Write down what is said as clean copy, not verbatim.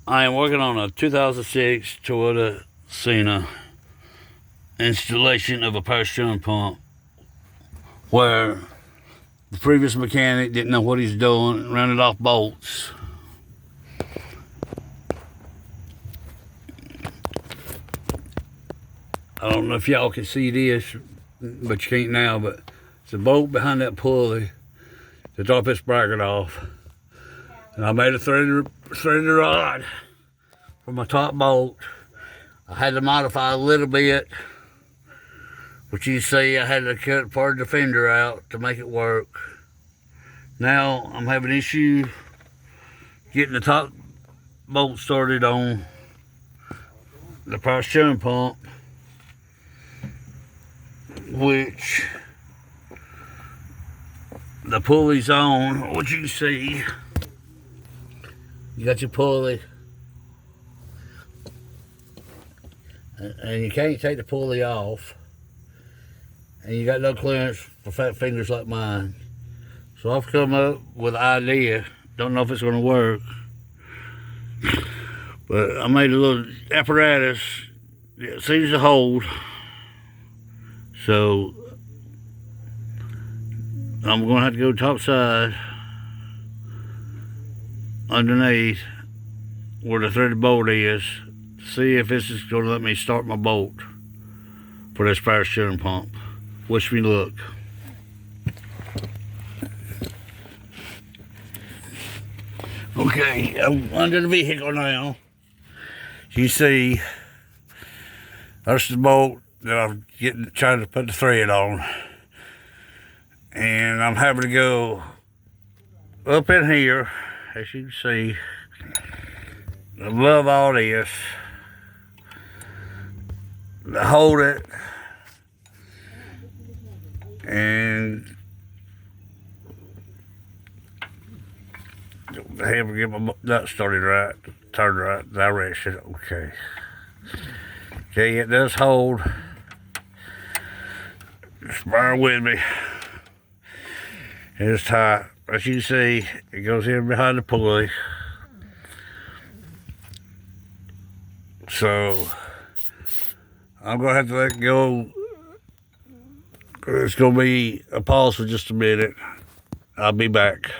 I am working on a 2006 Toyota Sinnena installation of a power steering pump where the previous mechanic didn't know what he's doing, rounded off bolts. I don't know if y'all can see this, but you can't now, but it's a bolt behind that pulley to drop this bracket off. And I made a threaded rod for my top bolt. I had to modify a little bit, but you see I had to cut part of the fender out to make it work. Now I'm having an issue getting the top bolt started on the power steering pump, which the pulley's on. What you can see, you got your pulley, and you can't take the pulley off, and you got no clearance for fat fingers like mine. So I've come up with an idea. Don't know if it's going to work, but I made a little apparatus that seems to hold. So I'm going to have to go top side underneath where the threaded bolt is to see if this is going to let me start my bolt for this power steering pump. Wish me luck. Okay, I'm under the vehicle now. You see, there's the bolt that I'm trying to put the thread on, and I'm having to go up in here, as you can see, above all this, to hold it, and I have to get my nut started right, turn right direction. Okay, it does hold. Just bear with me. It's tight. As you can see, it goes in behind the pulley. So I'm gonna have to let it go. It's gonna be a pause for just a minute. I'll be back.